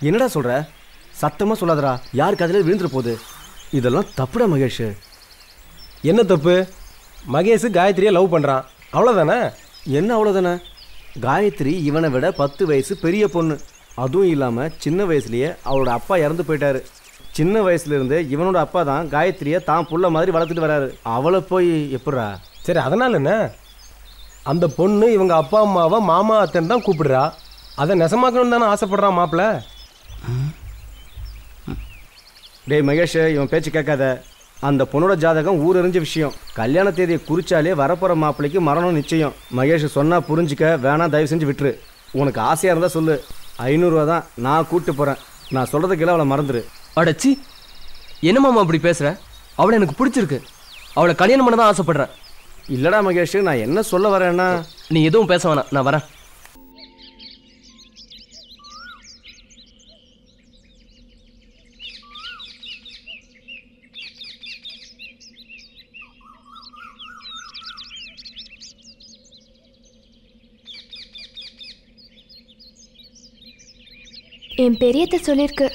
என்னடா சொல்ற? சத்தமாக சொல்லாதடா, யாருக்கு அதில் விழுந்துட போகுது. இதெல்லாம் தப்புடா மகேஷ். என்ன தப்பு? மகேஷ் காயத்ரியை லவ் பண்ணுறான், அவ்வளோதானே? என்ன அவ்வளோதானே? காயத்ரி இவனை விட 10 வயசு பெரிய பொண்ணு. அதுவும் இல்லாமல் சின்ன வயசுலேயே அவளோட அப்பா இறந்து போயிட்டாரு. சின்ன வயசுலேருந்து இவனோட அப்பா தான் காயத்ரியை தான் புள்ள மாதிரி வளர்த்துட்டு வராரு. அவளை போய் எப்படா? சரி, அதனால் என்ன? அந்த பொண்ணு இவங்க அப்பா அம்மாவை மாமா அத்தன் தான் கூப்பிடுறா. அதை நெசமாக்கணும்னு தானே ஆசைப்படுறான் மாப்பிள்ள. டேய் மகேஷ், இவன் பேச்சு கேட்காத. அந்த பொண்ணோட ஜாதகம் ஊர் எறிஞ்ச விஷயம். கல்யாண தேதியை குறிச்சாலே வரப்போகிற மாப்பிள்ளைக்கு மரணம் நிச்சயம். மகேஷ் சொன்னால் புரிஞ்சிக்க, வேணாம் தயவு செஞ்சு விட்டுரு. உனக்கு ஆசையாக இருந்தால் சொல்லு, 500 ரூபா தான், நான் கூப்பிட்டு போகிறேன். நான் சொல்கிறதுக்கெல்லாம் அவளை மறந்துடு. அடச்சி, என்ன மாமா அப்படி பேசுகிற? அவளை எனக்கு பிடிச்சிருக்கு, அவளை கல்யாணம் பண்ண தான் ஆசைப்படுறேன். இல்லடா மகேஷ், நான் என்ன சொல்ல வரேன்னா, நீ எதுவும் பேச வேணாம், நான் வரேன். என் பெரியத்தை சொல்லிருக்கு.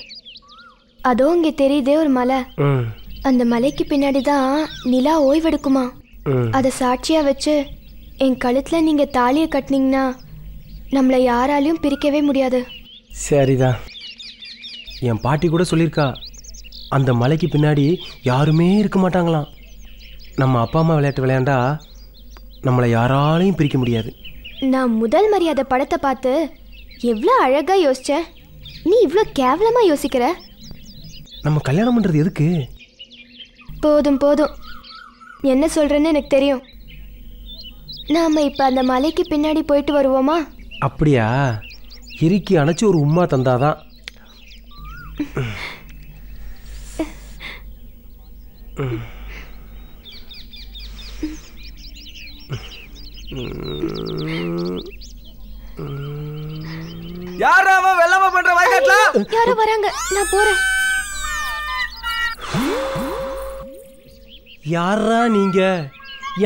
அதோ இங்கே தெரியுதே ஒரு மலை. அந்த மலைக்கு பின்னாடி தான் நிலா ஓய்வெடுக்குமா. அதை சாட்சியாக வச்சு என் கழுத்தில் நீங்கள் தாலியை கட்டினீங்கன்னா நம்மளை யாராலையும் பிரிக்கவே முடியாது. சரிதான். என் பாட்டி கூட சொல்லியிருக்கா, அந்த மலைக்கு பின்னாடி யாருமே இருக்க மாட்டாங்களாம். நம்ம அப்பா அம்மா விளையாட்டு விளையாண்டா நம்மளை யாராலையும் பிரிக்க முடியாது. நான் முதல் மரியாதை படத்தை பார்த்து எவ்வளோ அழகாக யோசித்தேன். நீ இவ்வளோ கேவலமாக யோசிக்கிற. நம்ம கல்யாணம் பண்ணுறது எதுக்கு? போதும் போதும், என்ன சொல்கிறேன்னு எனக்கு தெரியும். நாம் இப்போ அந்த மலைக்கு பின்னாடி போயிட்டு வருவோமா? அப்படியா? இறுக்கி அணைச்சி ஒரு உம்மா தந்தாதான். யாரா அவன் வெள்ளாம பண்ற வயக்காட்டுல? யாரோ வராங்க, நான் போறேன். யாரா நீங்க?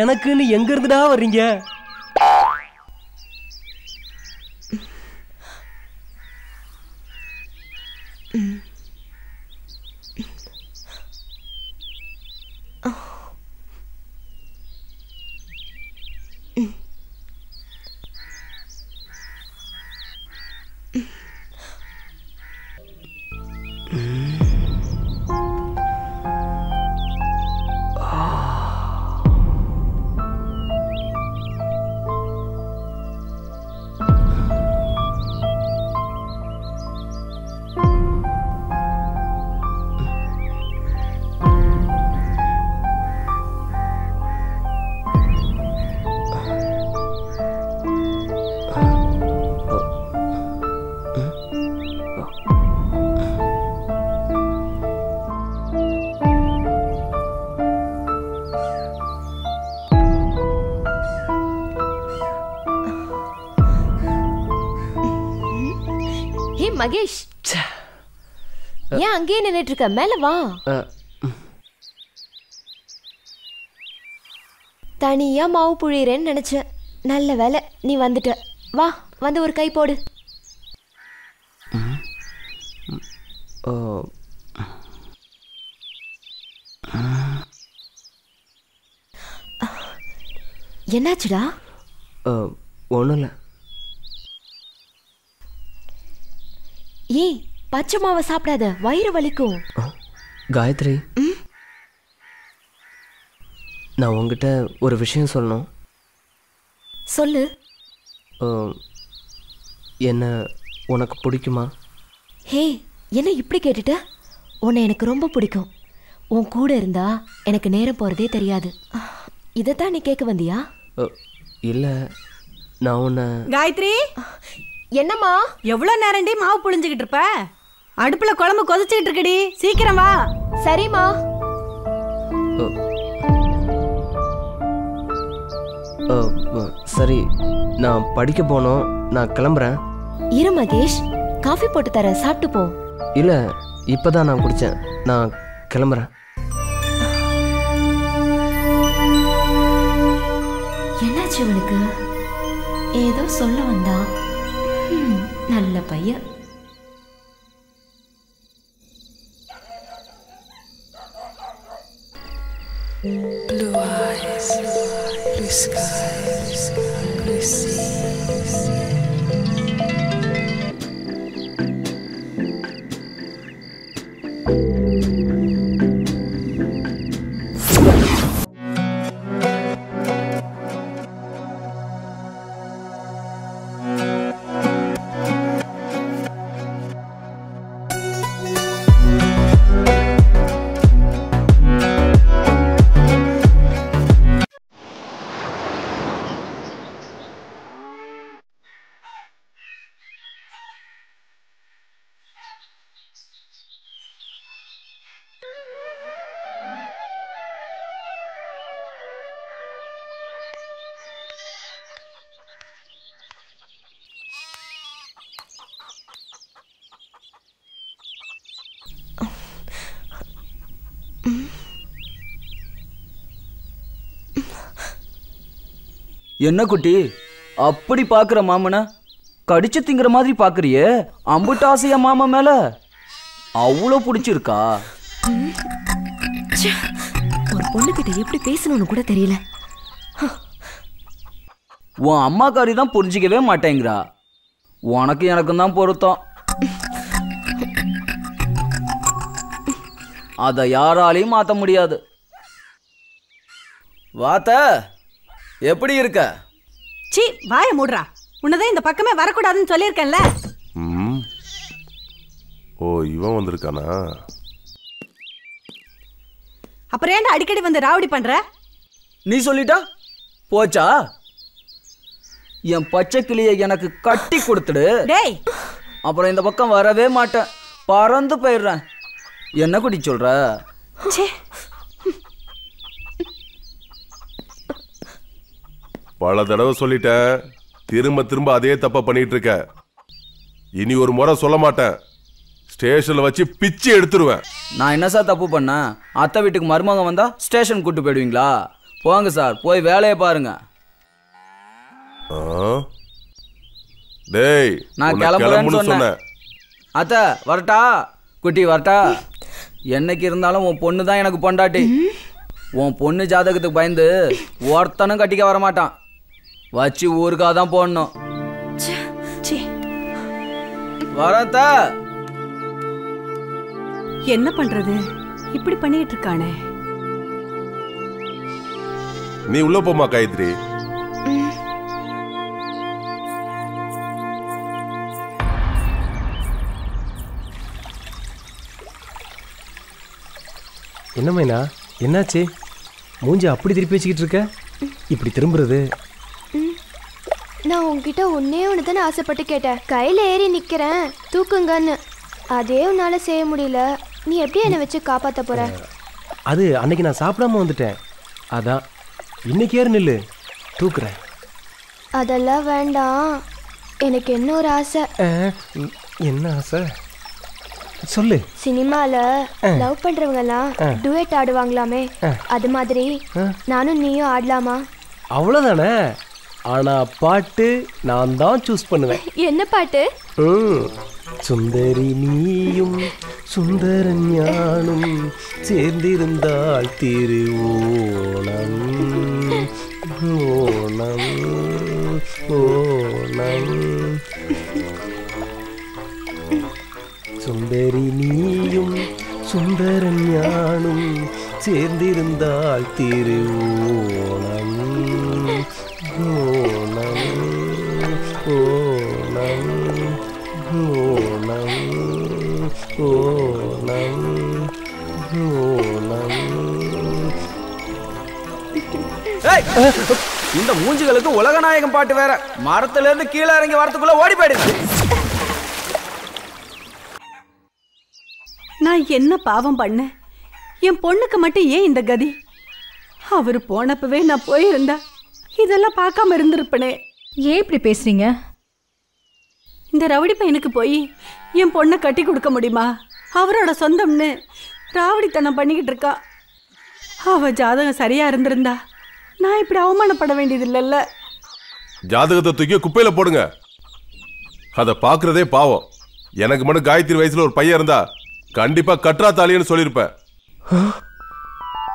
எனக்குன்னு எங்க இருந்துடா வர்றீங்க? மகேஷ், ஏன் அங்கேயே நின்னுட்டு இருக்க? மேல வா. தனியா மாவு புழியறேன்னு நினைச்சேன். நல்ல வேலை நீ வந்துட்ட. வா, வந்து ஒரு கை போடு. என்னாச்சுடா? ஒன்றும் இல்லை. ஏய், பச்சை மாவை சாப்பிடாத, வயிறு வலிக்கும். காயத்ரி, நான் உங்ககிட்ட ஒரு விஷயம் சொல்லணும். சொல்லு. என்ன உனக்கு பிடிக்குமா? ஹே, என்ன இப்படி கேட்டுட்ட? உன்னை எனக்கு ரொம்ப பிடிக்கும். உன் கூட இருந்தா எனக்கு நேரம் போகிறதே தெரியாது. இதைத்தான் நீ கேட்க வந்தியா? இல்லை, நான் உன்னை... காயத்ரி, என்னம்மா? எவ்வளோ நேரண்டி மாவு புழிஞ்சுக்கிட்டு இருப்ப? அடுப்பில் குழம்பு கொதிச்சுக்கிட்டு இருக்கடி, சீக்கிரம் வா. சரிம்மா. சரி, நான் படிக்க போனோம், நான் கிளம்புறேன். இரு மகேஷ், காஃபி போட்டு தரேன், சாப்பிட்டு போ. இல்லை, இப்போதான் நான் குடித்தேன், நான் கிளம்புறேன். என்னாச்சு அவனுக்கு? ஏதோ சொல்ல வந்தா. நல்ல பையன். Blue eyes, blue skies, blue seas. என்ன குட்டி அப்படி பாக்குற மாமன கடிச்சு திங்கிற மாதிரி பாக்குறியே? அம்புட்டு ஆசையா மாமா மேல அவ்வளோ பிடிச்சிருக்கா? ஒரு பொண்ணுகிட்ட எப்படி பேசணும்னு கூட தெரியல. உன் அம்மாக்காரி தான் புரிஞ்சிக்கவே மாட்டேங்கிறா. உனக்கு எனக்கும் தான் பொருத்தம். அதை யாராலையும் மாற்ற முடியாது. வாத்த எப்படி இருக்க? சீ, வாய மூடுறா. உன்னதான் இந்த பக்கமே வரக்கூடாதுன்னு சொல்லியிருக்கேன்ல. ஓ, இவன் வந்திருக்கானா? அப்புறம் ஏன்டா அடிக்கடி வந்து ராவடி பண்ற? நீ சொல்லிட்டா போச்சா? என் பச்சை கிளியை எனக்கு கட்டி கொடுத்துடு. டேய், அப்புறம் இந்த பக்கம் வரவே மாட்டேன், பறந்து போயிடுறேன். என்ன குடி சொல்ற? பல தடவை சொல்லிட்டேன், திரும்ப திரும்ப அதே தப்ப பண்ணிட்டு இருக்க. இனி ஒரு முறை சொல்ல மாட்டேன், ஸ்டேஷன்ல வச்சு பிச்சு எடுத்துருவேன். நான் என்ன சார் தப்பு பண்ணேன்? அத்தை வீட்டுக்கு மருமகன் வந்தா ஸ்டேஷன் கூட்டு போயிடுவீங்களா? போங்க சார், போய் வேலையை பாருங்க. டேய், நான் கிளம்புறேன்னு சொன்னேன். அத்தை வரட்டா? குட்டி வரட்டா? என்னைக்கு இருந்தாலும் உன் பொண்ணு தான் எனக்கு பொண்டாட்டி. உன் பொண்ணு ஜாதகத்துக்கு பயந்து ஒருத்தனும் கட்டிக்க வரமாட்டான். வச்சு ஊருக்காக தான் போடணும். வரத்தா? என்ன பண்றது? இப்படி பண்ணிட்டு இருக்கானே. நீ உள்ள போமா காயத்ரி. என்ன மைனா, என்னாச்சு? மூஞ்சி அப்படி திருப்பி வச்சுக்கிட்டு இருக்க? இப்படி திரும்புறது? நான் உன்கிட்ட ஒன்னே ஒன்று தானே ஆசைப்பட்டு கேட்டேன். கையில் ஏறி நிற்கிறேன் தூக்குங்கன்னு. அதே உன்னால செய்ய முடியல. நீ எப்படி என்னை வச்சு காப்பாற்ற போற? அது அன்னைக்கு நான் சாப்பிடாம வந்துட்டேன், அதான். இன்னைக்கு ஏறு, நில்லு, தூக்குறேன். அதெல்லாம் வேண்டாம். எனக்கு என்ன ஒரு ஆசை. என்ன ஆசை சொல்லு. சினிமால லவ் பண்றவங்கலாம் டுயட் ஆடுவாங்களாமே, அது மாதிரி நானும் நீயும் ஆடலாமா? அவ்வளவுதானே. ஆனா பாட்டு நான் தான் சூஸ் பண்ணுவேன். என்ன பாட்டு? சுந்தரி நீயும் சுந்தரன் ஞானும் சேர்ந்திருந்தால் திருவோணம் ஓணம் ஓணம். சுந்தரி நீயும் சுந்தரன் ஞானும் சேர்ந்திருந்தால் திருவோணம் ஓணம் ஓணம் ஓணம் ஓணம் ஓணம். இந்த மூஞ்சிகளுக்கு உலகநாயகம் பாட்டு வேற. மரத்துல இருந்து கீழே இறங்கி வரத்துக்குள்ள ஓடி போயிடுது. நான் என்ன பாவம் பண்ண? என் பொண்ணுக்கு மட்டும் ஏன் இந்த கதி? அவரு போனப்பவே நான் போயிருந்தா இதெல்லாம் பார்க்காம இருந்திருப்பனே. ஏன் இப்படி பேசுறீங்க? இந்த ரவுடி பையனுக்கு போய் என் பொண்ணை கட்டி கொடுக்க முடியுமா? அவரோட சொந்தம்னு ராவடித்தனம் பண்ணிக்கிட்டு இருக்கா. அவ ஜாதகம் சரியா இருந்திருந்தா நான் இப்படி அவமானப்பட வேண்டியது இல்லைல்ல. ஜாதகத்தை தூக்கி குப்பையில போடுங்க. அதை பாக்குறதே பாவம். எனக்கு மட்டும் காயத்ரி வயசுல ஒரு பையன் இருந்தா கண்டிப்பா கற்றா தாலின்னு சொல்லியிருப்பேன்.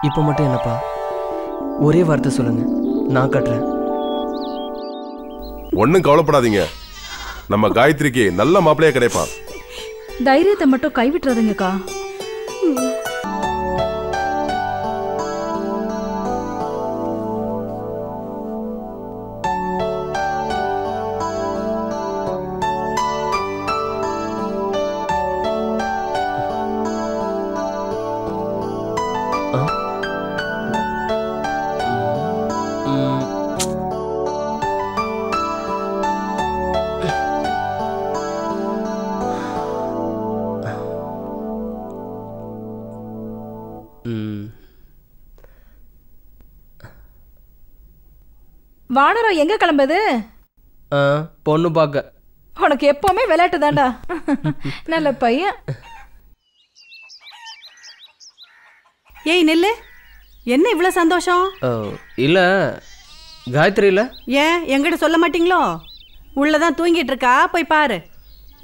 இப்போ மட்டும் என்னப்பா ஒரே வார்த்தை சொல்லுங்க, நான் கட்டுறேன். ஒன்றும் கவலைப்படாதீங்க, நம்ம காயத்ரிக்கு நல்ல மாப்பிள்ளையா கிடைப்பான். தைரியத்தை மட்டும் கைவிட்டுறாதீங்கக்கா. வானரம் எங்க கிளம்புது? பொண்ணு பார்க்க. உனக்கு எப்பவுமே விளையாட்டு தாண்டா. நல்ல பையன். ஏய் நெல்லு, என்ன இவ்வளோ சந்தோஷம்? இல்லை காயத்ரி இல்லை. ஏன் என்கிட்ட சொல்ல மாட்டீங்களோ? உள்ளதான் தூங்கிட்டு இருக்கா, போய் பாரு.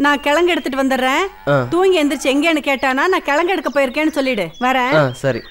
நான் கிழங்கு எடுத்துட்டு வந்துடுறேன். தூங்கி எந்திரிச்சு எங்கேன்னு கேட்டானா நான் கிழங்கு எடுக்க போயிருக்கேன்னு சொல்லிடு. வரேன். சரி.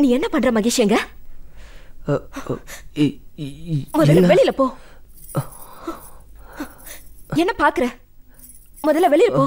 நீ என்ன பண்ற மகேஷ்? எங்க முதல்ல வெளியில போ. என்ன பாக்குற? முதல்ல வெளியில போ.